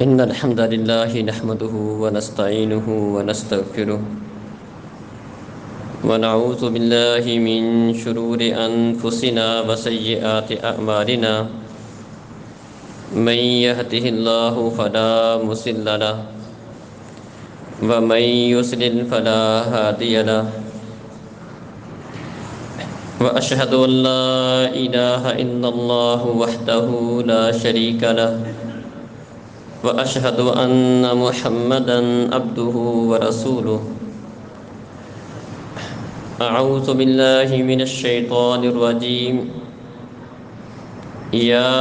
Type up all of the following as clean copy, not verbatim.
إن الحمد لله نحمده ونستعينه ونستغفره ونعوذ بالله من شرور أنفسنا وسيئات أعمالنا من يهده الله فلا مضل له ومن يضلل فلا هادي له وأشهد أن لا إله إلا الله وحده لا شريك له وأشهد أن محمدًا عبده ورسوله أعوذ بالله من الشيطان الرجيم يا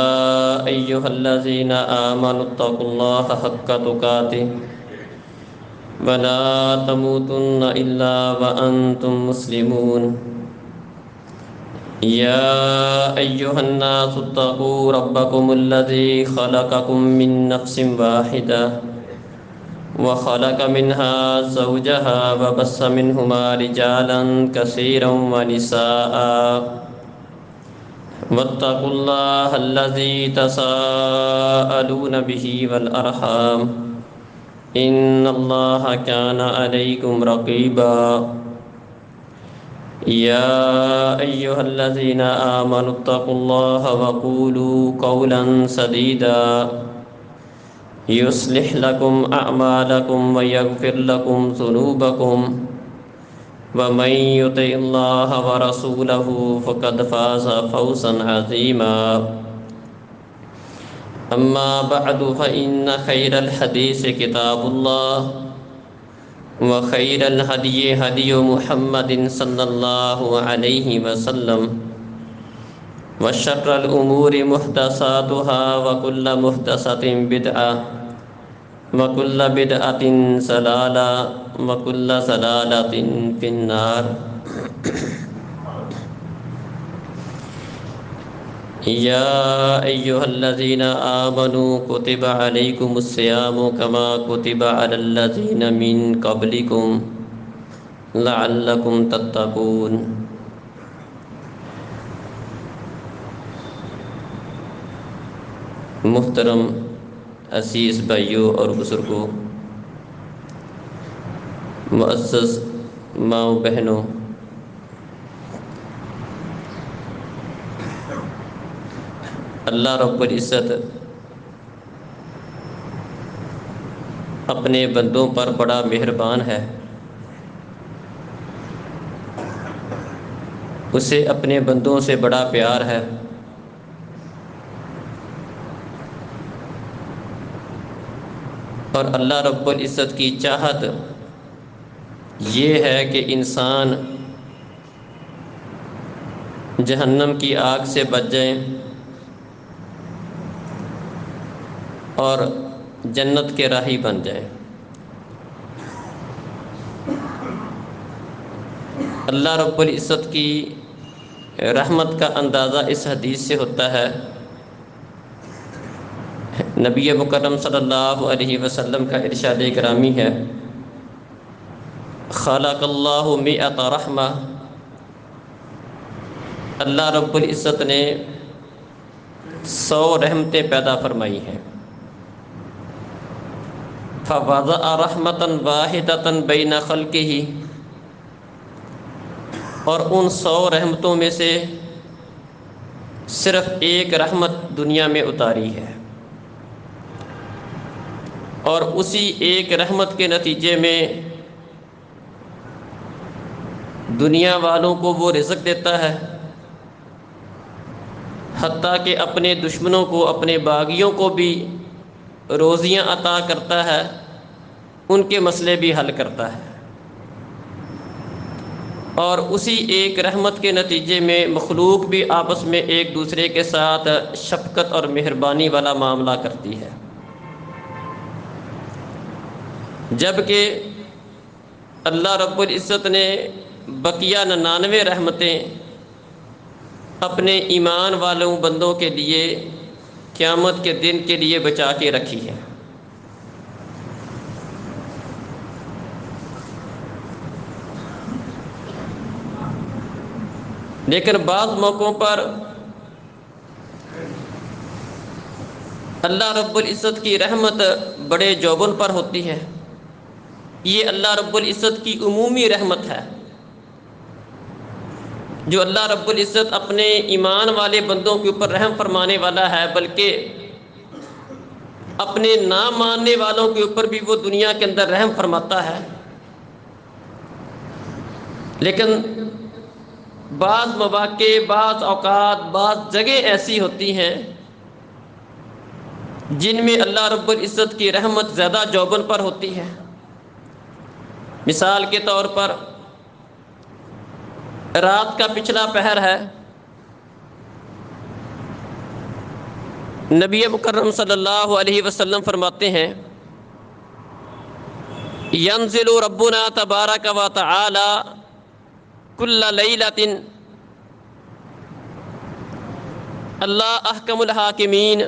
أيها الذين آمنوا اتقوا الله حق تقاته ولا تموتن إلا وأنتم مسلمون يا أيها الناس اتقوا ربكم الذي خلقكم من نفس واحدة وخلق منها زوجها وبث منهما رجالا كثيرا ونساء واتقوا الله الذي تساءلون به والأرحام إن الله كان عليكم رقيبا يا أيها الذين آمنوا اتقوا الله وقولوا قولا سديدا يصلح لكم أعمالكم ويغفر لكم ذنوبكم ومن يطع الله ورسوله فقد فاز فوزا عظيما أما بعد فإن خير الحديث كتاب الله وخير الهدي هدي محمد صلى الله عليه وسلم وشر الأمور محدثاتها وكل محدثة بدعة وكل بدعة ضلالة وكل ضلالة في النار يا أيها الذين آمنوا كتب عليكم الصيام كما كتب على الذين من قبلكم لعلكم تتقون محترم عزیز بھائیوں اور بزرگوں، معزز ماؤں بہنوں، اللہ رب العزت اپنے بندوں پر بڑا مہربان ہے۔ اسے اپنے بندوں سے بڑا پیار ہے۔ اور اللہ رب العزت کی چاہت یہ ہے کہ انسان جہنم کی آگ سے بچ جائے اور جنت کے راہی بن جائے۔ اللہ رب العزت کی رحمت کا اندازہ اس حدیث سے ہوتا ہے۔ نبی مکرم صلی اللہ علیہ وسلم کا ارشاد گرامی ہے، خلق اللہ مئۃ رحمہ، اللہ رب العزت نے 100 رحمتیں پیدا فرمائی ہیں۔ فوضع رحمۃ واحدۃ بین خلقہ، اور ان 100 رحمتوں میں سے صرف ایک رحمت دنیا میں اتاری ہے، اور اسی ایک رحمت کے نتیجے میں دنیا والوں کو وہ رزق دیتا ہے، حتیٰ کہ اپنے دشمنوں کو، اپنے باغیوں کو بھی روزیاں عطا کرتا ہے، ان کے مسئلے بھی حل کرتا ہے۔ اور اسی ایک رحمت کے نتیجے میں مخلوق بھی آپس میں ایک دوسرے کے ساتھ شفقت اور مہربانی والا معاملہ کرتی ہے، جبکہ اللہ رب العزت نے بقیہ 99 رحمتیں اپنے ایمان والوں بندوں کے لیے قیامت کے دن کے لیے بچا کے رکھی ہے۔ لیکن بعض موقعوں پر اللہ رب العزت کی رحمت بڑے جوبن پر ہوتی ہے، یہ اللہ رب العزت کی عمومی رحمت ہے جو اللہ رب العزت اپنے ایمان والے بندوں کے اوپر رحم فرمانے والا ہے، بلکہ اپنے نہ ماننے والوں کے اوپر بھی وہ دنیا کے اندر رحم فرماتا ہے۔ لیکن بعض مواقع، بعض اوقات، بعض جگہ ایسی ہوتی ہیں جن میں اللہ رب العزت کی رحمت زیادہ جوبن پر ہوتی ہے۔ مثال کے طور پر رات کا پچھلا پہر ہے، نبی مکرم صلی اللہ علیہ وسلم فرماتے ہیں ینزل ربنا تبارک و تعالی کل لیلۃ، اللہ احکم الحاکمین،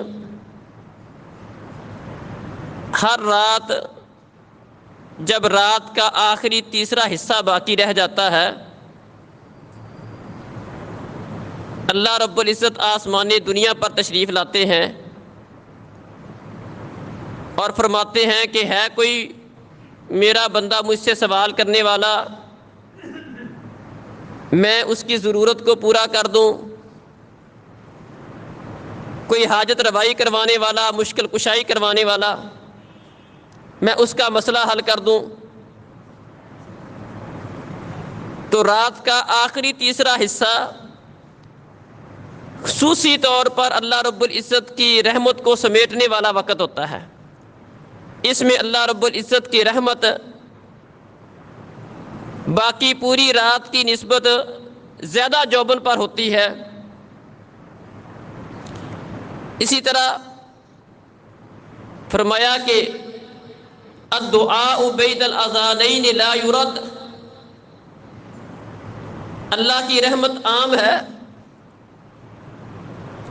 ہر رات جب رات کا آخری تیسرا حصہ باقی رہ جاتا ہے، اللہ رب العزت آسمان دنیا پر تشریف لاتے ہیں اور فرماتے ہیں کہ ہے کوئی میرا بندہ مجھ سے سوال کرنے والا، میں اس کی ضرورت کو پورا کر دوں، کوئی حاجت روائی کروانے والا، مشکل کشائی کروانے والا، میں اس کا مسئلہ حل کر دوں۔ تو رات کا آخری تیسرا حصہ خصوصی طور پر اللہ رب العزت کی رحمت کو سمیٹنے والا وقت ہوتا ہے۔ اس میں اللہ رب العزت کی رحمت باقی پوری رات کی نسبت زیادہ جوبن پر ہوتی ہے۔ اسی طرح فرمایا کہ الدعاء بین الاذانین لا یرد، اللہ کی رحمت عام ہے،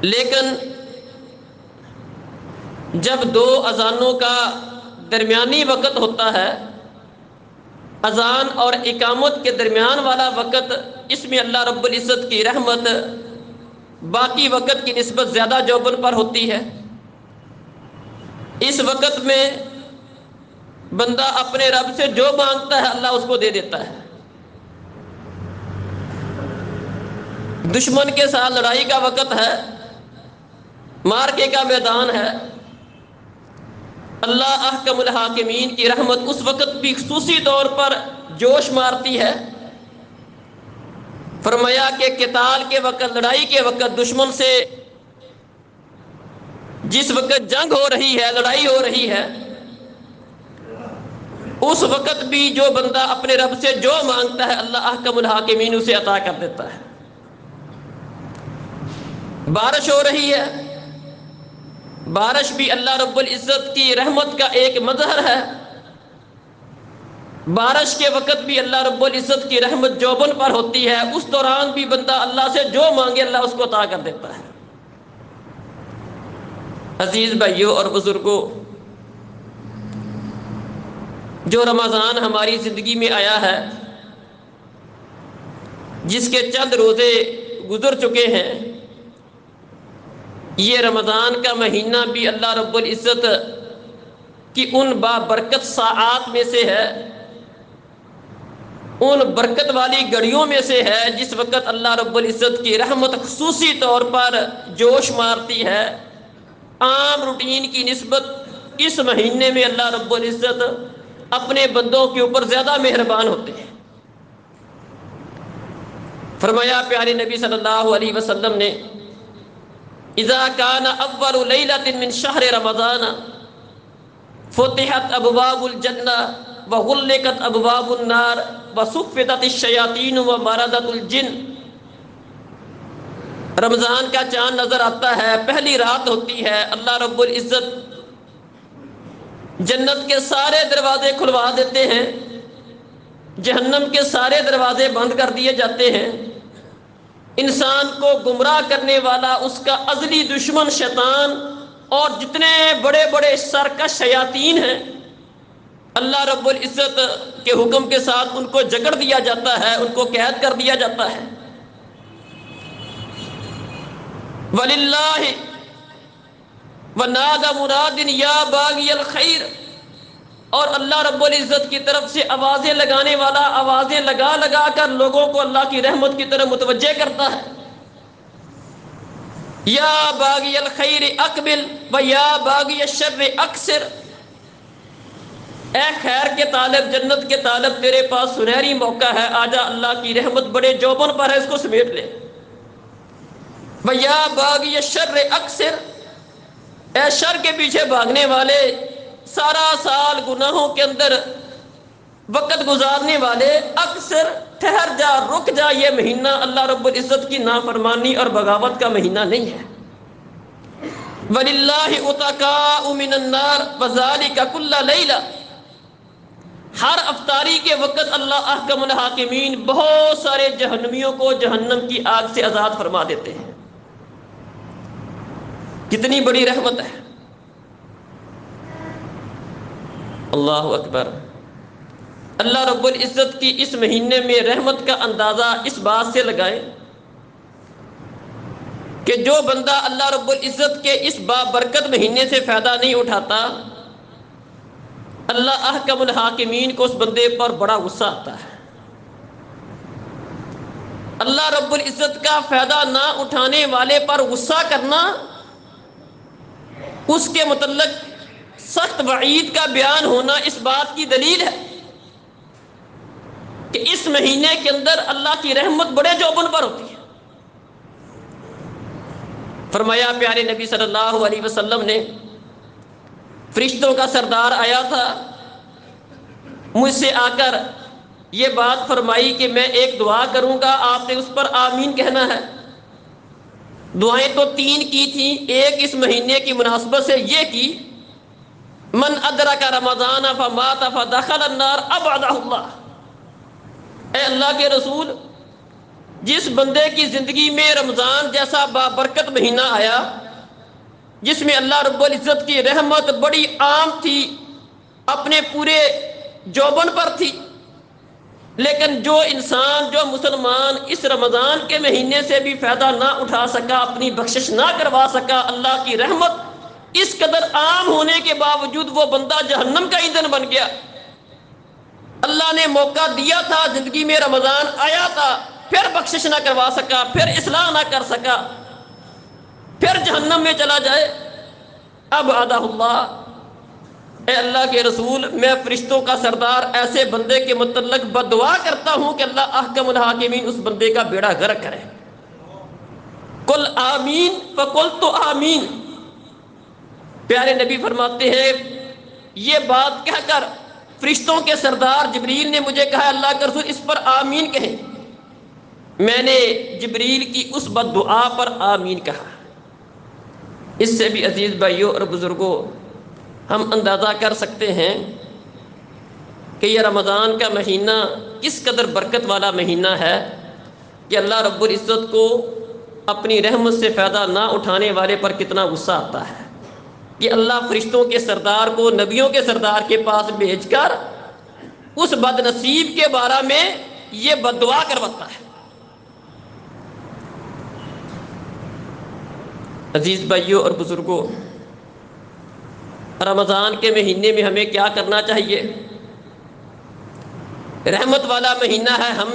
لیکن جب دو اذانوں کا درمیانی وقت ہوتا ہے، اذان اور اقامت کے درمیان والا وقت، اس میں اللہ رب العزت کی رحمت باقی وقت کی نسبت زیادہ جوبن پر ہوتی ہے۔ اس وقت میں بندہ اپنے رب سے جو مانگتا ہے اللہ اس کو دے دیتا ہے۔ دشمن کے ساتھ لڑائی کا وقت ہے، مارکے کا میدان ہے، اللہ احکم الحاکمین کی رحمت اس وقت بھی خصوصی طور پر جوش مارتی ہے۔ فرمایا کہ قتال کے وقت، لڑائی کے وقت، دشمن سے جس وقت جنگ ہو رہی ہے، لڑائی ہو رہی ہے، اس وقت بھی جو بندہ اپنے رب سے جو مانگتا ہے اللہ احکم الحاکمین اسے عطا کر دیتا ہے۔ بارش ہو رہی ہے، بارش بھی اللہ رب العزت کی رحمت کا ایک مظہر ہے۔ بارش کے وقت بھی اللہ رب العزت کی رحمت جوبن پر ہوتی ہے، اس دوران بھی بندہ اللہ سے جو مانگے اللہ اس کو عطا کر دیتا ہے۔ عزیز بھائیوں اور بزرگوں، جو رمضان ہماری زندگی میں آیا ہے، جس کے چند روزے گزر چکے ہیں، یہ رمضان کا مہینہ بھی اللہ رب العزت کی ان بابرکت ساعات میں سے ہے، ان برکت والی گھڑیوں میں سے ہے جس وقت اللہ رب العزت کی رحمت خصوصی طور پر جوش مارتی ہے۔ عام روٹین کی نسبت اس مہینے میں اللہ رب العزت اپنے بندوں کے اوپر زیادہ مہربان ہوتے ہیں۔ فرمایا پیارے نبی صلی اللہ علیہ وسلم نے اذا كان اول لیلۃ من شہر رمضان فتحت ابواب الجنہ وغلقت ابواب النار وصفدت الشیاطین ومردت الجن۔ رمضان کا چاند نظر آتا ہے، پہلی رات ہوتی ہے، اللہ رب العزت جنت کے سارے دروازے کھلوا دیتے ہیں، جہنم کے سارے دروازے بند کر دیے جاتے ہیں۔ انسان کو گمراہ کرنے والا اس کا ازلی دشمن شیطان اور جتنے بڑے بڑے سرکش شیاطین ہیں، اللہ رب العزت کے حکم کے ساتھ ان کو جکڑ دیا جاتا ہے، ان کو قید کر دیا جاتا ہے۔ وَلِلَّهِ وَنَادَى مُنَادٍ يَا بَاغِيَ الْخَيْرِ، اور اللہ رب العزت کی طرف سے آوازیں لگانے والا آوازیں لگا لگا کر لوگوں کو اللہ کی رحمت کی طرف متوجہ کرتا ہے۔ یا باغی الخیر اقبل و یا باغی الشر اقصر، اے خیر کے طالب، جنت کے طالب، تیرے پاس سنہری موقع ہے، آجا، اللہ کی رحمت بڑے جوبن پر ہے، اس کو سمیٹ لے۔ و یا باغی الشر اقصر، اے شر کے پیچھے بھاگنے والے، سارا سال گناہوں کے اندر وقت گزارنے والے، اکثر ٹھہر جا، رک جا، یہ مہینہ اللہ رب العزت کی نافرمانی اور بغاوت کا مہینہ نہیں ہے۔ وَلِلَّهِ عُتَقَاءُ مِنَ النَّارِ وَذَلِكَ كُلَّ لَيْلَةٍ، ہر افطاری کے وقت اللہ احکم الحاکمین بہت سارے جہنمیوں کو جہنم کی آگ سے آزاد فرما دیتے ہیں۔ کتنی بڑی رحمت ہے، اللہ اکبر۔ اللہ رب العزت کی اس مہینے میں رحمت کا اندازہ اس بات سے لگائیں کہ جو بندہ اللہ رب العزت کے اس بابرکت مہینے سے فائدہ نہیں اٹھاتا، اللہ احکم الحاکمین کو اس بندے پر بڑا غصہ آتا ہے۔ اللہ رب العزت کا فائدہ نہ اٹھانے والے پر غصہ کرنا اس کے متعلق سخت وعید کا بیان ہونا اس بات کی دلیل ہے کہ اس مہینے کے اندر اللہ کی رحمت بڑے جوبن پر ہوتی ہے۔ فرمایا پیارے نبی صلی اللہ علیہ وسلم نے، فرشتوں کا سردار آیا تھا، مجھ سے آ کر یہ بات فرمائی کہ میں ایک دعا کروں گا، آپ نے اس پر آمین کہنا ہے۔ دعائیں تو 3 کی تھیں، ایک اس مہینے کی مناسبت سے یہ کی، من ادرک رمضان فمات فدخل النار ابعدہ اللہ، اے اللہ کے رسول، جس بندے کی زندگی میں رمضان جیسا بابرکت مہینہ آیا، جس میں اللہ رب العزت کی رحمت بڑی عام تھی، اپنے پورے جوبن پر تھی، لیکن جو انسان، جو مسلمان اس رمضان کے مہینے سے بھی فائدہ نہ اٹھا سکا، اپنی بخشش نہ کروا سکا، اللہ کی رحمت اس قدر عام ہونے کے باوجود وہ بندہ جہنم کا ایندھن بن گیا۔ اللہ نے موقع دیا تھا، زندگی میں رمضان آیا تھا، پھر بخشش نہ کروا سکا، پھر اصلاح نہ کر سکا، پھر جہنم میں چلا جائے۔ اب آدھا اللہ، اے اللہ کے رسول، میں فرشتوں کا سردار ایسے بندے کے متعلق بددعا کرتا ہوں کہ اللہ احکم الحاکمین اس بندے کا بیڑا غرق کرے۔ قل آمین فقلت آمین، پیارے نبی فرماتے ہیں یہ بات کہہ کر فرشتوں کے سردار جبریل نے مجھے کہا اللہ کے رسول اس پر آمین کہیں، میں نے جبریل کی اس بد دعا پر آمین کہا۔ اس سے بھی عزیز بھائیوں اور بزرگوں ہم اندازہ کر سکتے ہیں کہ یہ رمضان کا مہینہ کس قدر برکت والا مہینہ ہے کہ اللہ رب العزت کو اپنی رحمت سے فائدہ نہ اٹھانے والے پر کتنا غصہ آتا ہے کہ اللہ فرشتوں کے سردار کو نبیوں کے سردار کے پاس بھیج کر اس بد نصیب کے بارے میں یہ بد دعا کرواتا ہے۔ عزیز بھائیوں اور بزرگوں، رمضان کے مہینے میں ہمیں کیا کرنا چاہیے؟ رحمت والا مہینہ ہے، ہم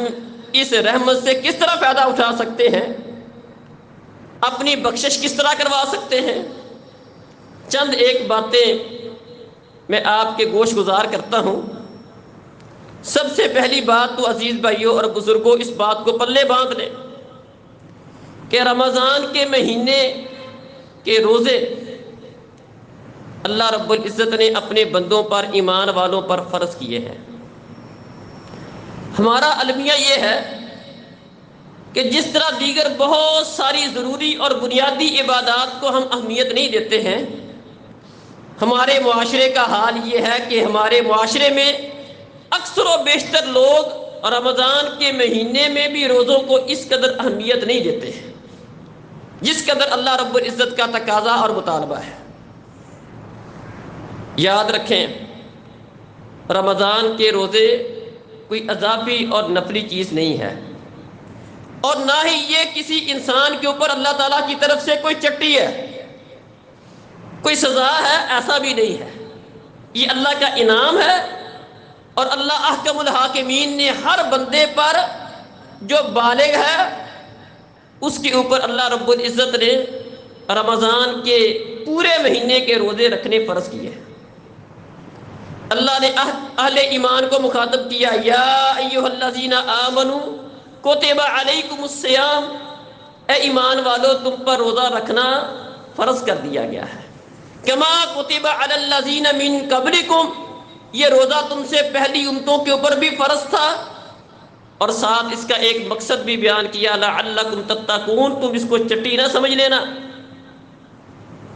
اس رحمت سے کس طرح فائدہ اٹھا سکتے ہیں، اپنی بخشش کس طرح کروا سکتے ہیں؟ چند ایک باتیں میں آپ کے گوش گزار کرتا ہوں۔ سب سے پہلی بات تو عزیز بھائیوں اور بزرگوں اس بات کو پلے باندھ لیں کہ رمضان کے مہینے کے روزے اللہ رب العزت نے اپنے بندوں پر، ایمان والوں پر فرض کیے ہیں۔ ہمارا المیہ یہ ہے کہ جس طرح دیگر بہت ساری ضروری اور بنیادی عبادات کو ہم اہمیت نہیں دیتے ہیں، ہمارے معاشرے کا حال یہ ہے کہ ہمارے معاشرے میں اکثر و بیشتر لوگ رمضان کے مہینے میں بھی روزوں کو اس قدر اہمیت نہیں دیتے ہیں جس قدر اللہ رب العزت کا تقاضا اور مطالبہ ہے۔ یاد رکھیں، رمضان کے روزے کوئی اضافی اور نفلی چیز نہیں ہے، اور نہ ہی یہ کسی انسان کے اوپر اللہ تعالیٰ کی طرف سے کوئی چٹی ہے۔ کوئی سزا ہے، ایسا بھی نہیں ہے، یہ اللہ کا انعام ہے۔ اور اللہ احکم الحاکمین نے ہر بندے پر جو بالغ ہے اس کے اوپر اللہ رب العزت نے رمضان کے پورے مہینے کے روزے رکھنے فرض کیے ہیں۔ اللہ نے اہل ایمان کو مخاطب کیا، یا ایھا الذین آمنوا کتب علیکم الصیام، اے ایمان والو تم پر روزہ رکھنا فرض کر دیا گیا ہے، کما کتب علی الذین من قبلکم، یہ روزہ تم سے پہلی امتوں کے اوپر بھی فرض تھا، اور ساتھ اس کا ایک مقصد بھی بیان کیا، لعلکم تتقون، تم اس کو چٹی نہ سمجھ لینا،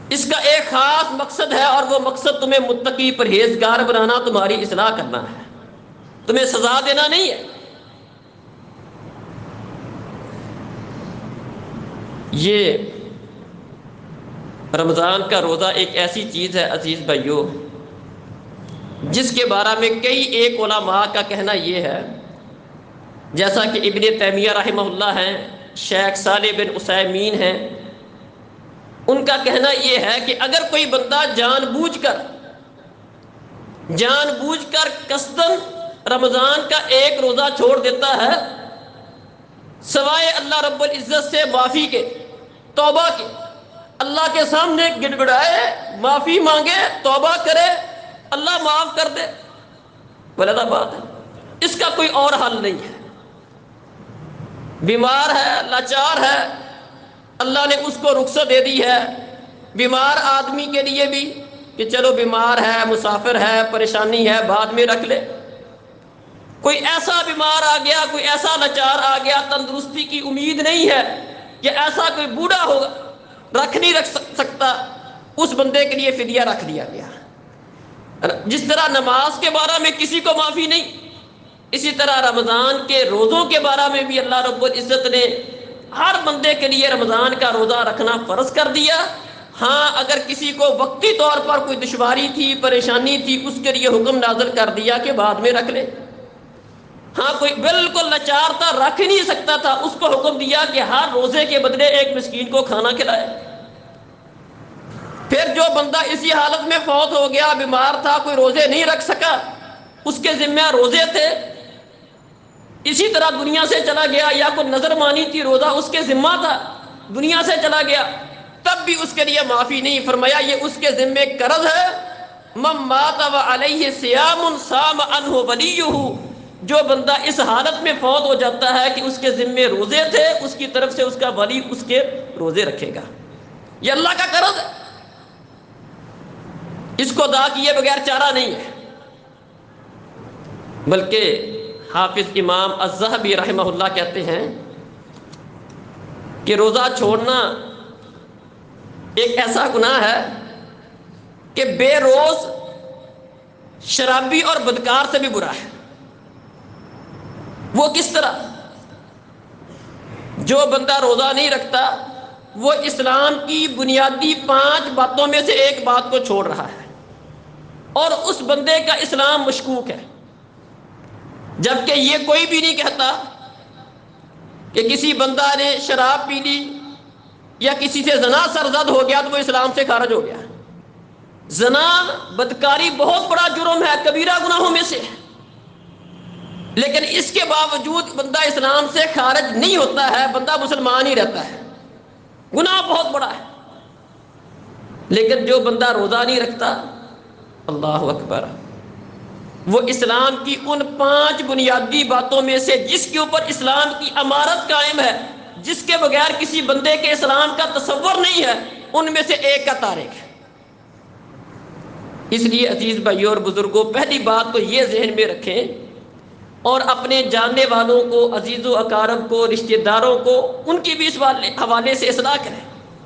اس کا ایک خاص مقصد ہے، اور وہ مقصد تمہیں متقی پرہیزگار بنانا، تمہاری اصلاح کرنا ہے، تمہیں سزا دینا نہیں ہے۔ یہ رمضان کا روزہ ایک ایسی چیز ہے عزیز بھائیو، جس کے بارے میں کئی ایک علماء کا کہنا یہ ہے، جیسا کہ ابن تیمیہ رحمہ اللہ ہیں، شیخ صالح بن عثیمین ہیں، ان کا کہنا یہ ہے کہ اگر کوئی بندہ جان بوجھ کر قصداً رمضان کا ایک روزہ چھوڑ دیتا ہے، سوائے اللہ رب العزت سے معافی کے، توبہ کے، اللہ کے سامنے گڑگڑائے، معافی مانگے، توبہ کرے، اللہ معاف کر دے، بلدہ بات ہے، اس کا کوئی اور حل نہیں ہے۔ بیمار ہے، لاچار ہے، اللہ نے اس کو رخصت دے دی ہے، بیمار آدمی کے لیے بھی کہ چلو بیمار ہے، مسافر ہے، پریشانی ہے، بعد میں رکھ لے۔ کوئی ایسا بیمار آ گیا، کوئی ایسا لاچار آ گیا، تندرستی کی امید نہیں ہے، کہ ایسا کوئی بوڑھا ہوگا نہیں رکھ سکتا، اس بندے کے لیے فدیہ رکھ دیا گیا۔ جس طرح نماز کے بارے میں کسی کو معافی نہیں، اسی طرح رمضان کے روزوں کے بارے میں بھی اللہ رب العزت نے ہر بندے کے لیے رمضان کا روزہ رکھنا فرض کر دیا۔ ہاں اگر کسی کو وقتی طور پر کوئی دشواری تھی، پریشانی تھی، اس کے لیے حکم نازل کر دیا کہ بعد میں رکھ لے۔ ہاں کوئی بالکل لاچار تھا، رکھ ہی نہیں سکتا تھا، اس کو حکم دیا کہ ہر روزے کے بدلے ایک مسکین کو کھانا کھلائے۔ پھر جو بندہ اسی حالت میں فوت ہو گیا، بیمار تھا، کوئی روزے نہیں رکھ سکا، اس کے ذمہ روزے تھے، اسی طرح دنیا سے چلا گیا، یا کوئی نظر مانی تھی، روزہ اس کے ذمہ تھا، دنیا سے چلا گیا، تب بھی اس کے لیے معافی نہیں، فرمایا یہ اس کے ذمہ قرض ہے۔ من مات وعلیہ صیام صام عنہ ولیہ، جو بندہ اس حالت میں فوت ہو جاتا ہے کہ اس کے ذمہ روزے تھے، اس کی طرف سے اس کا ولی اس کے روزے رکھے گا، یہ اللہ کا قرض ہے، اس کو ادا کیے بغیر چارہ نہیں ہے۔ بلکہ حافظ امام الذہبی رحمہ اللہ کہتے ہیں کہ روزہ چھوڑنا ایک ایسا گناہ ہے کہ بے روز شرابی اور بدکار سے بھی برا ہے۔ وہ کس طرح؟ جو بندہ روزہ نہیں رکھتا وہ اسلام کی بنیادی 5 باتوں میں سے ایک بات کو چھوڑ رہا ہے، اور اس بندے کا اسلام مشکوک ہے، جبکہ یہ کوئی بھی نہیں کہتا کہ کسی بندہ نے شراب پی لی یا کسی سے زنا سرزد ہو گیا تو وہ اسلام سے خارج ہو گیا۔ زنا، بدکاری بہت بڑا جرم ہے، کبیرہ گناہوں میں سے ہے، لیکن اس کے باوجود بندہ اسلام سے خارج نہیں ہوتا ہے، بندہ مسلمان ہی رہتا ہے، گناہ بہت بڑا ہے۔ لیکن جو بندہ روزہ نہیں رکھتا، اللہ اکبر، وہ اسلام کی ان 5 بنیادی باتوں میں سے جس کے اوپر اسلام کی عمارت قائم ہے، جس کے بغیر کسی بندے کے اسلام کا تصور نہیں ہے، ان میں سے ایک کا تارک ہے۔ اس لیے عزیز بھائیوں اور بزرگوں، پہلی بات تو یہ ذہن میں رکھیں، اور اپنے جاننے والوں کو، عزیز و اقارب کو، رشتہ داروں کو، ان کی بھی اس حوالے سے اصلاح کریں،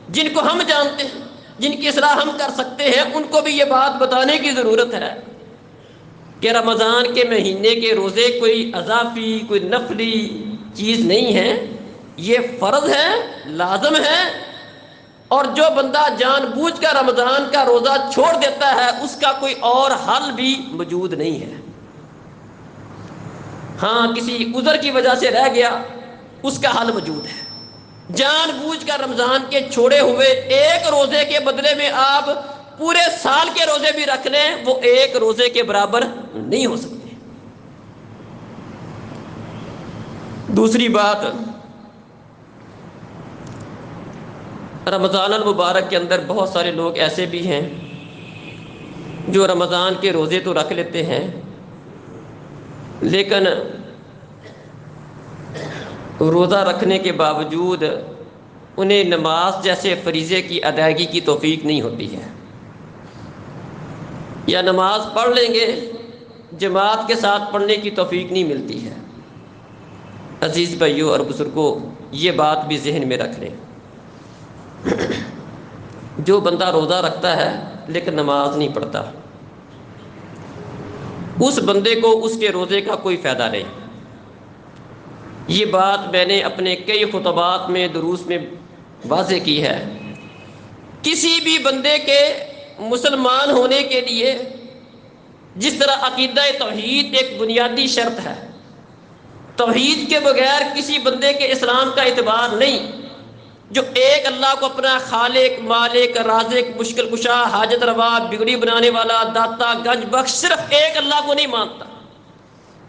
جن کو ہم جانتے ہیں، جن کی اصلاح ہم کر سکتے ہیں، ان کو بھی یہ بات بتانے کی ضرورت ہے کہ رمضان کے مہینے کے روزے کوئی اضافی، کوئی نفلی چیز نہیں ہے، یہ فرض ہے، لازم ہے، اور جو بندہ جان بوجھ کر رمضان کا روزہ چھوڑ دیتا ہے اس کا کوئی اور حل بھی موجود نہیں ہے۔ ہاں کسی عذر کی وجہ سے رہ گیا، اس کا حل موجود ہے۔ جان بوجھ کر رمضان کے چھوڑے ہوئے ایک روزے کے بدلے میں آپ پورے سال کے روزے بھی رکھ لیں وہ ایک روزے کے برابر نہیں ہو سکتے۔ دوسری بات، رمضان المبارک کے اندر بہت سارے لوگ ایسے بھی ہیں جو رمضان کے روزے تو رکھ لیتے ہیں لیکن روزہ رکھنے کے باوجود انہیں نماز جیسے فریضے کی ادائیگی کی توفیق نہیں ہوتی ہے، یا نماز پڑھ لیں گے جماعت کے ساتھ پڑھنے کی توفیق نہیں ملتی ہے۔ عزیز بھائیوں اور بزرگوں، یہ بات بھی ذہن میں رکھ لیں، جو بندہ روزہ رکھتا ہے لیکن نماز نہیں پڑھتا، اس بندے کو اس کے روزے کا کوئی فائدہ نہیں۔ یہ بات میں نے اپنے کئی خطبات میں دروس میں واضح کی ہے۔ کسی بھی بندے کے مسلمان ہونے کے لیے جس طرح عقیدہ توحید ایک بنیادی شرط ہے، توحید کے بغیر کسی بندے کے اسلام کا اعتبار نہیں۔ جو ایک اللہ کو اپنا خالق، مالک، رازق، مشکل کشا، حاجت روا، بگڑی بنانے والا، داتا، گنج بخش، صرف ایک اللہ کو نہیں مانتا،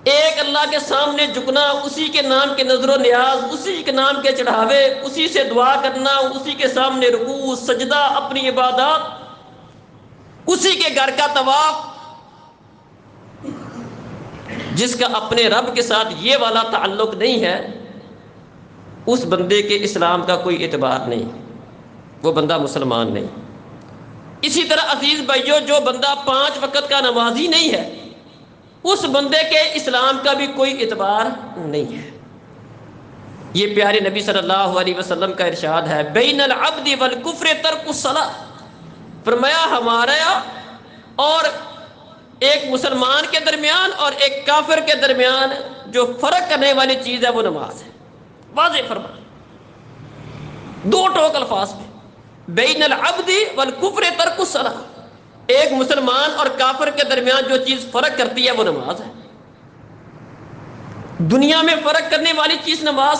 ایک اللہ کے سامنے جھکنا، اسی کے نام کے نظر و نیاز، اسی کے نام کے چڑھاوے، اسی سے دعا کرنا، اسی کے سامنے رکوع سجدہ، اپنی عبادات، اسی کے گھر کا طواف، جس کا اپنے رب کے ساتھ یہ والا تعلق نہیں ہے، اس بندے کے اسلام کا کوئی اعتبار نہیں، وہ بندہ مسلمان نہیں۔ اسی طرح عزیز بھائیوں، جو بندہ 5 وقت کا نمازی نہیں ہے، اس بندے کے اسلام کا بھی کوئی اعتبار نہیں ہے۔ یہ پیارے نبی صلی اللہ علیہ وسلم کا ارشاد ہے، بین العبد والکفر ترک الصلاۃ، فرمایا ہمارا اور ایک مسلمان کے درمیان اور ایک کافر کے درمیان جو فرق کرنے والی چیز ہے وہ نماز ہے۔ واضح فرمایا دو ٹوک الفاظ میں، بین العبد والکفر ترک الصلاۃ، ایک مسلمان اور کافر کے درمیان جو چیز فرق کرتی ہے وہ نماز ہے۔ دنیا میں فرق کرنے والی چیز نماز،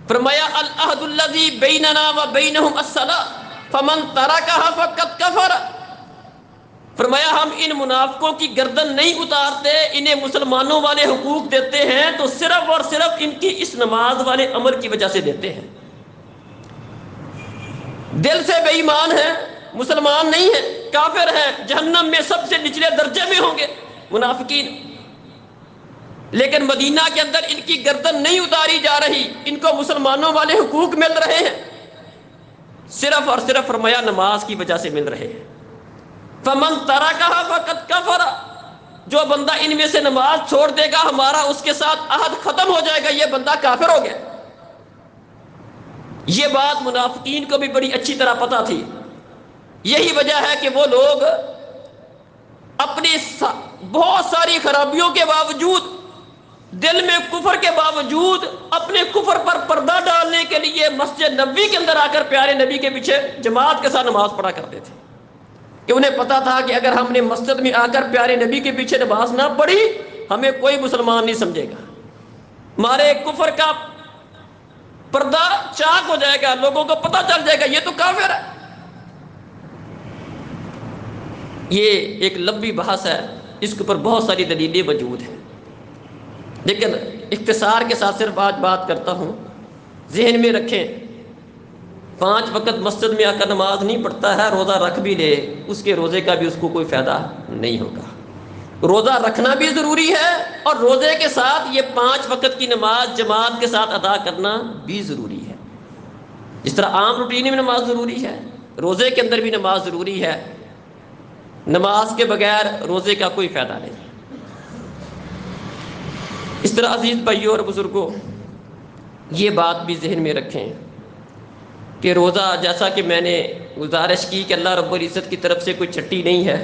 فرمایا العہد الذی بیننا وبینہم الصلاۃ فمن ترکھا فقد کفر، فرمایا ہم ان منافقوں کی گردن نہیں اتارتے، انہیں مسلمانوں والے حقوق دیتے ہیں تو صرف اور صرف ان کی اس نماز والے عمل کی وجہ سے دیتے ہیں۔ دل سے بے ایمان ہے، مسلمان نہیں ہے، کافر ہیں، جہنم میں سب سے نچلے درجے میں ہوں گے منافقین، لیکن مدینہ کے اندر ان کی گردن نہیں اتاری جا رہی، ان کو مسلمانوں والے حقوق مل رہے ہیں، صرف اور صرف فرمایا نماز کی وجہ سے مل رہے ہیں۔ فمن ترکھا فقد کفر، جو بندہ ان میں سے نماز چھوڑ دے گا ہمارا اس کے ساتھ عہد ختم ہو جائے گا، یہ بندہ کافر ہو گیا۔ یہ بات منافقین کو بھی بڑی اچھی طرح پتہ تھی، یہی وجہ ہے کہ وہ لوگ اپنی بہت ساری خرابیوں کے باوجود، دل میں کفر کے باوجود، اپنے کفر پر پردہ ڈالنے کے لیے مسجد نبوی کے اندر آ کر پیارے نبی کے پیچھے جماعت کے ساتھ نماز پڑھا کرتے تھے، کہ انہیں پتا تھا کہ اگر ہم نے مسجد میں آ کر پیارے نبی کے پیچھے نماز نہ پڑھی ہمیں کوئی مسلمان نہیں سمجھے گا، ہمارے کفر کا پردہ چاک ہو جائے گا، لوگوں کو پتہ چل جائے گا یہ تو کافر ہے۔ یہ ایک لمبی بحث ہے، اس کے اوپر بہت ساری دلیلیں موجود ہیں، لیکن اختصار کے ساتھ صرف آج بات کرتا ہوں۔ ذہن میں رکھیں، 5 وقت مسجد میں آ کر نماز نہیں پڑھتا ہے، روزہ رکھ بھی لے، اس کے روزے کا بھی اس کو کوئی فائدہ نہیں ہوگا۔ روزہ رکھنا بھی ضروری ہے اور روزے کے ساتھ یہ 5 وقت کی نماز جماعت کے ساتھ ادا کرنا بھی ضروری ہے۔ جس طرح عام روٹین میں نماز ضروری ہے، روزے کے اندر بھی نماز ضروری ہے۔ نماز کے بغیر روزے کا کوئی فائدہ نہیں۔ اس طرح عزیز بھائیوں اور بزرگوں، یہ بات بھی ذہن میں رکھیں کہ روزہ، جیسا کہ میں نے گزارش کی کہ اللہ رب العزت کی طرف سے کوئی چھٹی نہیں ہے،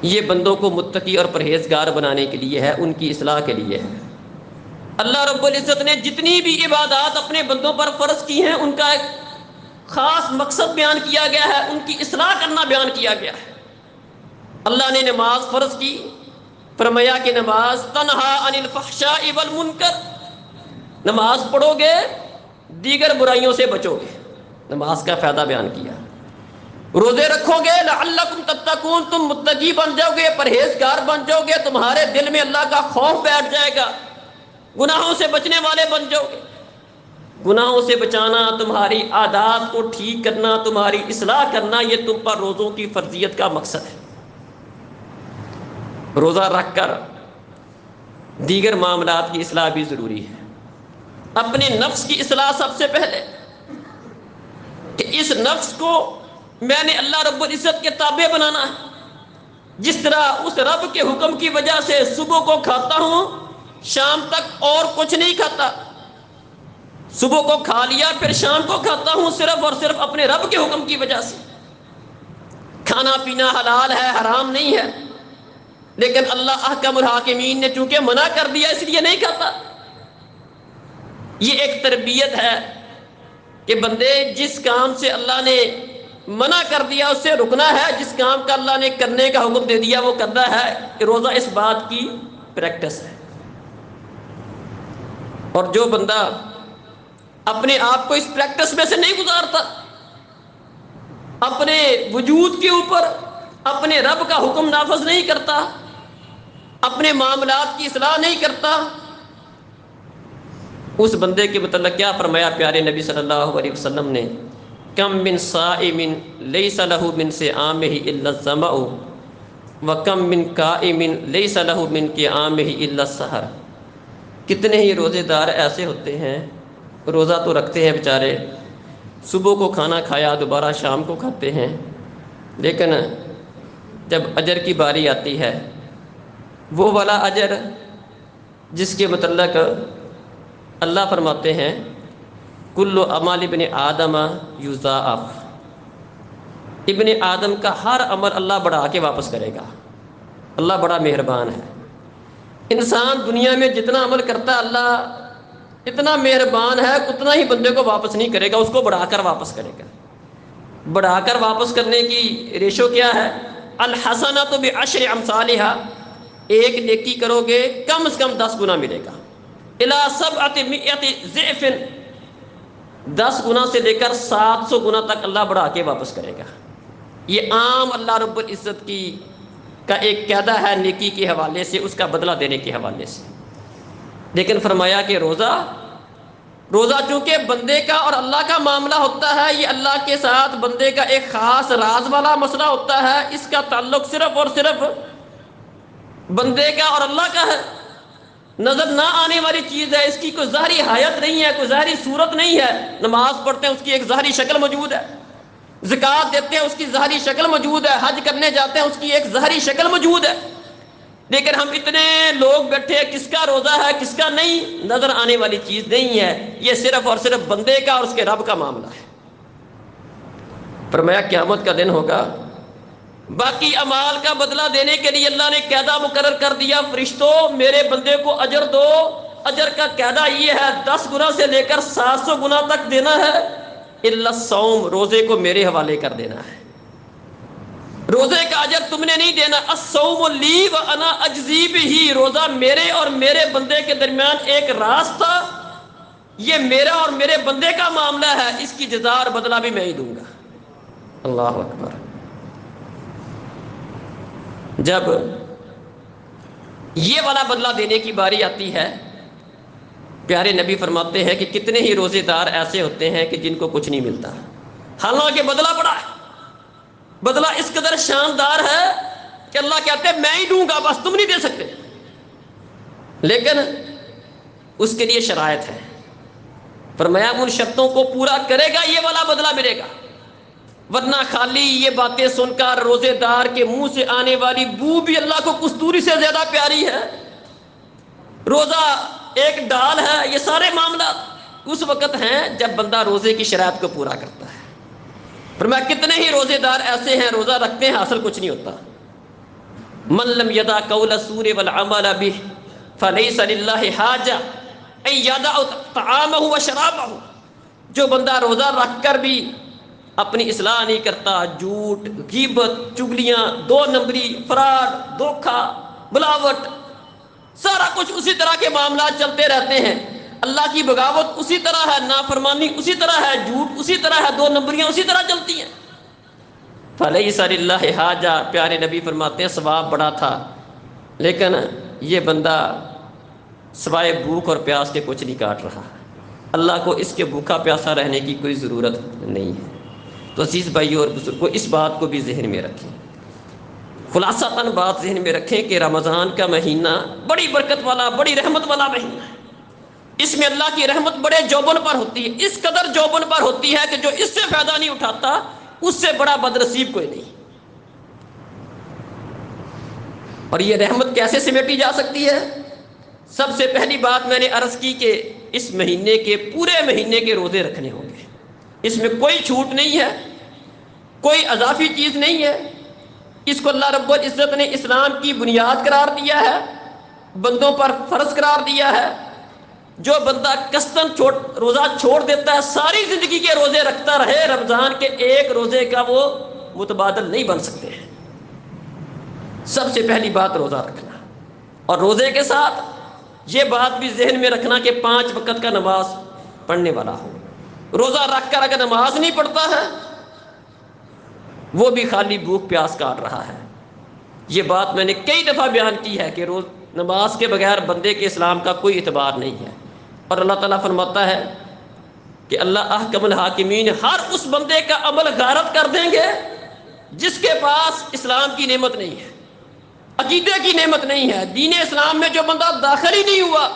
یہ بندوں کو متقی اور پرہیزگار بنانے کے لیے ہے، ان کی اصلاح کے لیے ہے۔ اللہ رب العزت نے جتنی بھی عبادات اپنے بندوں پر فرض کی ہیں ان کا ایک خاص مقصد بیان کیا گیا ہے، ان کی اصلاح کرنا بیان کیا گیا ہے۔ اللہ نے نماز فرض کی، فرمایا کہ نماز تنہا عن الفحشاء والمنکر، نماز پڑھو گے دیگر برائیوں سے بچو گے، نماز کا فائدہ بیان کیا۔ روزے رکھو گے لعلکم تتقون، تم متقی بن جاؤ گے، پرہیزگار بن جاؤ گے، تمہارے دل میں اللہ کا خوف بیٹھ جائے گا، گناہوں سے بچنے والے بن جاؤ گے۔ گناہوں سے بچانا، تمہاری عادات کو ٹھیک کرنا، تمہاری اصلاح کرنا، یہ تم پر روزوں کی فرضیت کا مقصد ہے۔ روزہ رکھ کر دیگر معاملات کی اصلاح بھی ضروری ہے۔ اپنے نفس کی اصلاح سب سے پہلے، کہ اس نفس کو میں نے اللہ رب العزت کے تابع بنانا ہے۔ جس طرح اس رب کے حکم کی وجہ سے صبح کو کھاتا ہوں، شام تک اور کچھ نہیں کھاتا، صبح کو کھا لیا پھر شام کو کھاتا ہوں، صرف اور صرف اپنے رب کے حکم کی وجہ سے۔ کھانا پینا حلال ہے، حرام نہیں ہے، لیکن اللہ احکم الحاکمین نے چونکہ منع کر دیا اس لیے نہیں کھاتا۔ یہ ایک تربیت ہے کہ بندے جس کام سے اللہ نے منع کر دیا اس سے رکنا ہے، جس کام کا اللہ نے کرنے کا حکم دے دیا وہ کرنا ہے۔ روزہ اس بات کی پریکٹس ہے۔ اور جو بندہ اپنے آپ کو اس پریکٹس میں سے نہیں گزارتا، اپنے وجود کے اوپر اپنے رب کا حکم نافذ نہیں کرتا، اپنے معاملات کی اصلاح نہیں کرتا، اس بندے کے متعلق کیا فرمایا پیارے نبی صلی اللہ علیہ وسلم نے؟ کم من صائم لیس له من صیامہ الا الظمأ وکم من قائم لیس له من قیامہ الا السحر۔ کتنے ہی روزے دار ایسے ہوتے ہیں، روزہ تو رکھتے ہیں بیچارے، صبح کو کھانا کھایا دوبارہ شام کو کھاتے ہیں، لیکن جب اجر کی باری آتی ہے، وہ والا اجر جس کے متعلق اللہ فرماتے ہیں کل عمل ابن آدم یضاعف، ابن آدم کا ہر عمل اللہ بڑھا کے واپس کرے گا۔ اللہ بڑا مہربان ہے۔ انسان دنیا میں جتنا عمل کرتا ہے اللہ اتنا مہربان ہے، اتنا ہی بندے کو واپس نہیں کرے گا، اس کو بڑھا کر واپس کرے گا۔ بڑھا کر واپس کرنے کی ریشو کیا ہے؟ الحسنۃ بعشر امثالھا، ایک نیکی کرو گے کم از کم 10 گنا ملے گا۔ الی 700 ضعف، 10 گنا سے لے کر 700 گنا تک اللہ بڑھا کے واپس کرے گا۔ یہ عام اللہ رب العزت کی کا ایک قاعدہ ہے نیکی کے حوالے سے، اس کا بدلہ دینے کے حوالے سے۔ لیکن فرمایا کہ روزہ چونکہ بندے کا اور اللہ کا معاملہ ہوتا ہے، یہ اللہ کے ساتھ بندے کا ایک خاص راز والا مسئلہ ہوتا ہے، اس کا تعلق صرف اور صرف بندے کا اور اللہ کا ہے، نظر نہ آنے والی چیز ہے، اس کی کوئی ظاہری حیت نہیں ہے، کوئی ظاہری صورت نہیں ہے۔ نماز پڑھتے ہیں اس کی ایک ظاہری شکل موجود ہے، زکوٰۃ دیتے ہیں اس کی ظاہری شکل موجود ہے، حج کرنے جاتے ہیں اس کی ایک ظاہری شکل موجود ہے، لیکن ہم اتنے لوگ بیٹھے کس کا روزہ ہے کس کا نہیں، نظر آنے والی چیز نہیں ہے، یہ صرف اور صرف بندے کا اور اس کے رب کا معاملہ ہے۔ فرمایا قیامت کا دن ہوگا، باقی اعمال کا بدلہ دینے کے لیے اللہ نے قاعدہ مقرر کر دیا، فرشتوں میرے بندے کو اجر دو۔ اجر کا قاعدہ یہ ہے 10 گنا سے لے کر 700 گنا تک دینا ہے، الا الصوم، روزے کو میرے حوالے کر دینا ہے۔ روزے کا اجر تم نے نہیں دینا، الصوم لی وانا اجزی بہ، روزہ میرے اور میرے بندے کے درمیان ایک راستہ، یہ میرا اور میرے بندے کا معاملہ ہے، اس کی جزا اور بدلہ بھی میں ہی دوں گا۔ اللہ اکبر۔ جب یہ والا بدلہ دینے کی باری آتی ہے، پیارے نبی فرماتے ہیں کہ کتنے ہی روزے دار ایسے ہوتے ہیں کہ جن کو کچھ نہیں ملتا، حالانکہ بدلہ بڑا ہے، بدلہ اس قدر شاندار ہے کہ اللہ کہتے ہیں میں ہی دوں گا، بس تم نہیں دے سکتے، لیکن اس کے لیے شرائط ہے۔ فرمایا ان شرطوں کو پورا کرے گا یہ والا بدلہ ملے گا، ورنہ خالی یہ باتیں سن کر روزے دار کے منہ سے آنے والی بو بھی اللہ کو کستوری سے زیادہ پیاری ہے۔ روزہ ایک ڈال ہے، یہ سارے معاملات اس وقت ہیں جب بندہ روزے کی شرائط کو پورا کرتا ہے۔ فرمایا کتنے ہی روزے دار ایسے ہیں روزہ رکھتے ہیں حاصل کچھ نہیں ہوتا۔ من لم یدع قول الزور والعمل به فلیس للہ حاجہ ان یدع طعامہ وشرابہ، جو بندہ روزہ رکھ کر بھی اپنی اصلاح نہیں کرتا، جھوٹ، غیبت، چگلیاں، 2 نمبری، فراڈ، دھوکہ، ملاوٹ، سارا کچھ اسی طرح کے معاملات چلتے رہتے ہیں، اللہ کی بغاوت اسی طرح ہے، نافرمانی اسی طرح ہے، جھوٹ اسی طرح ہے، 2 نمبریاں اسی طرح چلتی ہیں، فلیس للہ حاجہ، پیارے نبی فرماتے ہیں ثواب بڑا تھا، لیکن یہ بندہ سوائے بھوک اور پیاس کے کچھ نہیں کاٹ رہا، اللہ کو اس کے بھوکا پیاسا رہنے کی کوئی ضرورت نہیں ہے۔ تو عزیز بھائیوں اور بزرگوں، اس بات کو بھی ذہن میں رکھیں، خلاصتاً بات ذہن میں رکھیں کہ رمضان کا مہینہ بڑی برکت والا، بڑی رحمت والا مہینہ ہے۔ اس میں اللہ کی رحمت بڑے جوبن پر ہوتی ہے، اس قدر جوبن پر ہوتی ہے کہ جو اس سے فائدہ نہیں اٹھاتا اس سے بڑا بدنصیب کوئی نہیں۔ اور یہ رحمت کیسے سمیٹی جا سکتی ہے؟ سب سے پہلی بات میں نے عرض کی کہ اس مہینے کے پورے مہینے کے روزے رکھنے ہوں گے، اس میں کوئی چھوٹ نہیں ہے، کوئی اضافی چیز نہیں ہے۔ اس کو اللہ رب العزت نے اسلام کی بنیاد قرار دیا ہے، بندوں پر فرض قرار دیا ہے۔ جو بندہ قصداً روزہ چھوڑ دیتا ہے، ساری زندگی کے روزے رکھتا رہے، رمضان کے ایک روزے کا وہ متبادل نہیں بن سکتے ہیں۔ سب سے پہلی بات روزہ رکھنا، اور روزے کے ساتھ یہ بات بھی ذہن میں رکھنا کہ 5 وقت کا نماز پڑھنے والا ہو۔ روزہ رکھ کر اگر نماز نہیں پڑھتا ہے وہ بھی خالی بھوک پیاس کاٹ رہا ہے۔ یہ بات میں نے کئی دفعہ بیان کی ہے کہ نماز کے بغیر بندے کے اسلام کا کوئی اعتبار نہیں ہے۔ اور اللہ تعالیٰ فرماتا ہے کہ اللہ احکم الحاکمین، ہر اس بندے کا عمل غارت کر دیں گے جس کے پاس اسلام کی نعمت نہیں ہے، عقیدے کی نعمت نہیں ہے، دین اسلام میں جو بندہ داخل ہی نہیں ہوا۔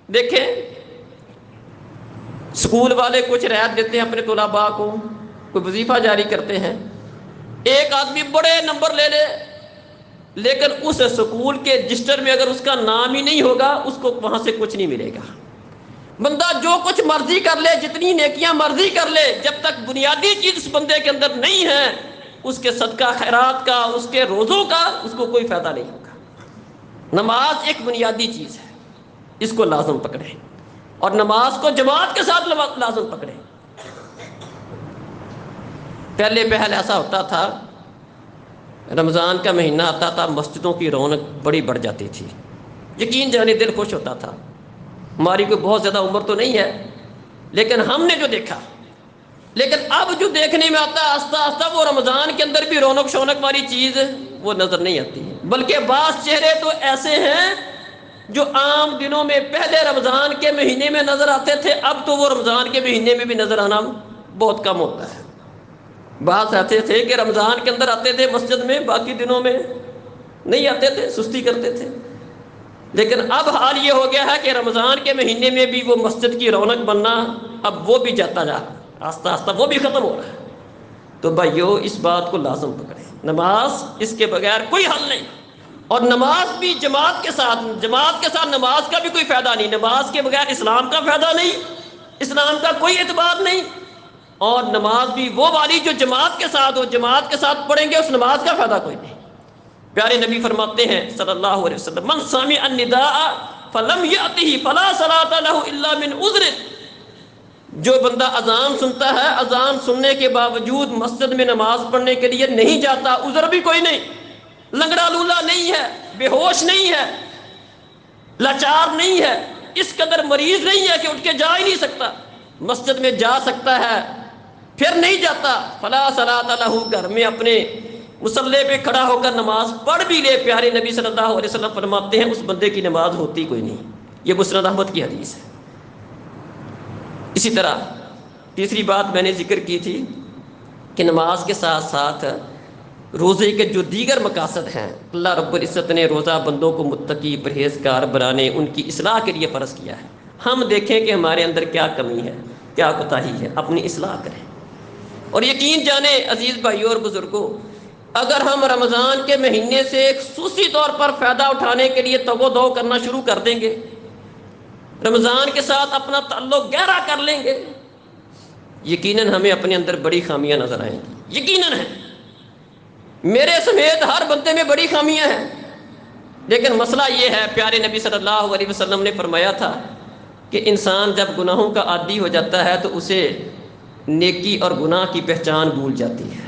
دیکھیں اسکول والے کچھ رعایت دیتے ہیں اپنے طلباء کو، کوئی وظیفہ جاری کرتے ہیں، ایک آدمی بڑے نمبر لے لے لیکن اس اسکول کے رجسٹر میں اگر اس کا نام ہی نہیں ہوگا اس کو وہاں سے کچھ نہیں ملے گا۔ بندہ جو کچھ مرضی کر لے، جتنی نیکیاں مرضی کر لے، جب تک بنیادی چیز اس بندے کے اندر نہیں ہے اس کے صدقہ خیرات کا، اس کے روزوں کا اس کو کوئی فائدہ نہیں ہوگا۔ نماز ایک بنیادی چیز ہے، اس کو لازم پکڑیں، اور نماز کو جماعت کے ساتھ لازم پکڑیں۔ پہلے ایسا ہوتا تھا، رمضان کا مہینہ آتا تھا، مسجدوں کی رونق بڑی بڑھ جاتی تھی، یقین جانے دل خوش ہوتا تھا۔ ہماری کوئی بہت زیادہ عمر تو نہیں ہے لیکن ہم نے جو دیکھا، لیکن اب جو دیکھنے میں آتا ہے آہستہ آہستہ وہ رمضان کے اندر بھی رونق شونق والی چیز وہ نظر نہیں آتی ہے، بلکہ بعض چہرے تو ایسے ہیں جو عام دنوں میں پہلے رمضان کے مہینے میں نظر آتے تھے، اب تو وہ رمضان کے مہینے میں بھی نظر آنا بہت کم ہوتا ہے۔ بعض ایسے تھے کہ رمضان کے اندر آتے تھے مسجد میں، باقی دنوں میں نہیں آتے تھے، سستی کرتے تھے، لیکن اب حال یہ ہو گیا ہے کہ رمضان کے مہینے میں بھی وہ مسجد کی رونق بننا اب وہ بھی جاتا جا رہا ہے، آہستہ آہستہ وہ بھی ختم ہو رہا ہے۔ تو بھائیو اس بات کو لازم پکڑیں، نماز اس کے بغیر کوئی حل نہیں، اور نماز بھی جماعت کے ساتھ نماز کا بھی کوئی فائدہ نہیں، نماز کے بغیر اسلام کا فائدہ نہیں، اسلام کا کوئی اعتبار نہیں، اور نماز بھی وہ والی جو جماعت کے ساتھ ہو، جماعت کے ساتھ پڑھیں گے اس نماز کا فائدہ کوئی نہیں۔ پیارے نبی فرماتے ہیں صلی اللہ علیہ وسلم، من سمع النداء فلم یأتہ فلا صلاۃ لہ الا من عذر، جو بندہ اذان سنتا ہے، اذان سننے کے باوجود مسجد میں نماز پڑھنے کے لیے نہیں جاتا، عذر بھی کوئی نہیں، لنگڑا لولا نہیں ہے، بے ہوش نہیں ہے، لاچار نہیں ہے، اس قدر مریض نہیں ہے کہ اٹھ کے جا ہی نہیں سکتا، مسجد میں جا سکتا ہے پھر نہیں جاتا، فلا صلاۃ لہ، گھر میں اپنے مصلی پہ کھڑا ہو کر نماز پڑھ بھی لے، پیارے نبی صلی اللہ علیہ وسلم فرماتے ہیں اس بندے کی نماز ہوتی کوئی نہیں۔ یہ مسند احمد کی حدیث ہے۔ اسی طرح تیسری بات میں نے ذکر کی تھی کہ نماز کے ساتھ ساتھ روزے کے جو دیگر مقاصد ہیں، اللہ رب العزت نے روزہ بندوں کو متقی پرہیزگار بنانے، ان کی اصلاح کے لیے فرض کیا ہے۔ ہم دیکھیں کہ ہمارے اندر کیا کمی ہے، کیا کوتاہی ہے، اپنی اصلاح کریں۔ اور یقین جانیں عزیز بھائیوں اور بزرگوں، اگر ہم رمضان کے مہینے سے خصوصی طور پر فائدہ اٹھانے کے لیے تگ و دو کرنا شروع کر دیں گے، رمضان کے ساتھ اپنا تعلق گہرا کر لیں گے، یقیناً ہمیں اپنے اندر بڑی خامیاں نظر آئیں گی، یقیناً ہے، میرے سمیت ہر بندے میں بڑی خامیاں ہیں۔ لیکن مسئلہ یہ ہے، پیارے نبی صلی اللہ علیہ وسلم نے فرمایا تھا کہ انسان جب گناہوں کا عادی ہو جاتا ہے تو اسے نیکی اور گناہ کی پہچان بھول جاتی ہے۔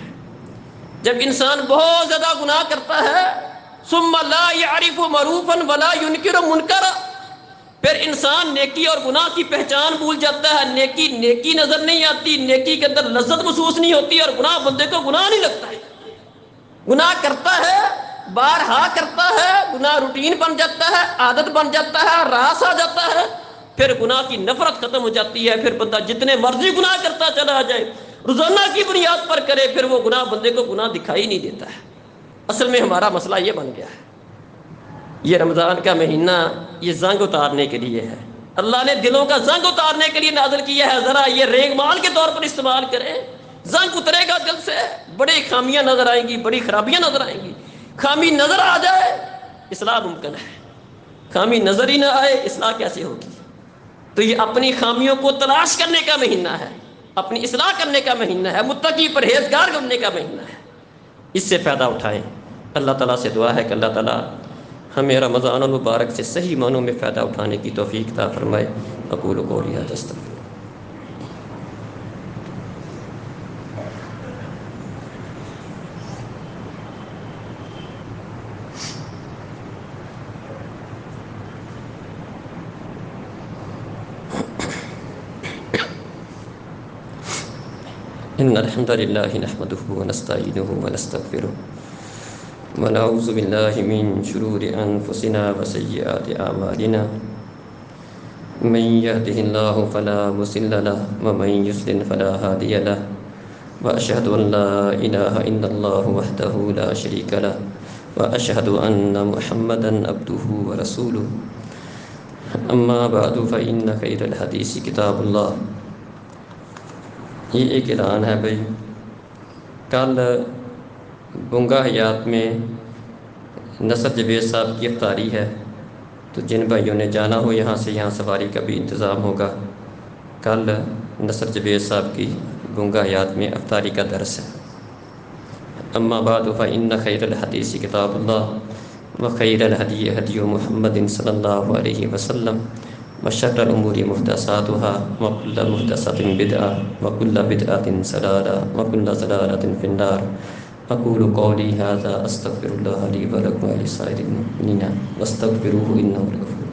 جب انسان بہت زیادہ گناہ کرتا ہے، ثم لا يعرف معروفا ولا ينکر منکرا، پھر انسان نیکی اور گناہ کی پہچان بھول جاتا ہے، نیکی نظر نہیں آتی، نیکی کے اندر لذت محسوس نہیں ہوتی، اور گناہ بندے کو گناہ نہیں لگتا ہے۔ گناہ کرتا ہے، بارہا کرتا ہے، گناہ روٹین بن جاتا ہے، عادت بن جاتا ہے، راس آ جاتا ہے، پھر گناہ کی نفرت ختم ہو جاتی ہے، پھر بندہ جتنے مرضی گناہ کرتا چلا جائے، روزانہ کی بنیاد پر کرے، پھر وہ گناہ بندے کو گناہ دکھائی نہیں دیتا ہے۔ اصل میں ہمارا مسئلہ یہ بن گیا ہے، یہ رمضان کا مہینہ یہ زنگ اتارنے کے لیے ہے، اللہ نے دلوں کا زنگ اتارنے کے لیے نازل کیا ہے، ذرا یہ ریگ مال کے طور پر استعمال کریں، زنگ اترے گا دل سے، بڑی خامیاں نظر آئیں گی، بڑی خرابیاں نظر آئیں گی۔ خامی نظر آ جائے اصلاح ممکن ہے، خامی نظر ہی نہ آئے اصلاح کیسے ہوگی؟ تو یہ اپنی خامیوں کو تلاش کرنے کا مہینہ ہے، اپنی اصلاح کرنے کا مہینہ ہے، متقی پرہیزگار بننے کا مہینہ ہے، اس سے فائدہ اٹھائیں۔ اللہ تعالیٰ سے دعا ہے کہ اللہ تعالیٰ ہمیں رمضان المبارک سے صحیح معنوں میں فائدہ اٹھانے کی توفیق عطا فرمائے۔ اقول قولی ھذا استغفر۔ ان الحمد للہ نحمده ونستعینه ونستغفره ونعوذ باللہ من شرور انفسنا وسیئات اعمالنا من يهده الله فلا مضل له ومن يضلل فلا هادي له واشهد ان لا اله الا الله وحده لا شريك له واشهد ان محمدا عبده ورسوله اما بعد فان خير الحديث كتاب الله۔ یہ ایک اعلان ہے بھائی، کل بنگا حیات میں نصر جوید صاحب کی افطاری ہے، تو جن بھائیوں نے جانا ہو یہاں سے، یہاں سواری کا بھی انتظام ہوگا۔ کل نصر جوید صاحب کی بنگا حیات میں افطاری کا درس ہے۔ اما بعد فإن خیر الحدیث کتاب اللہ وخیر الہدی ہدی محمد صلی اللہ علیہ وسلم وشر الامور محدثاتها وكل محدثۃ بدعہ وكل بدعۃ ضلالہ وكل ضلالۃ فی النار۔ اقول قولی ھذا استغفر اللہ لی ولکم ولسائر المؤمنین واستغفروہ انہ هو الغفور۔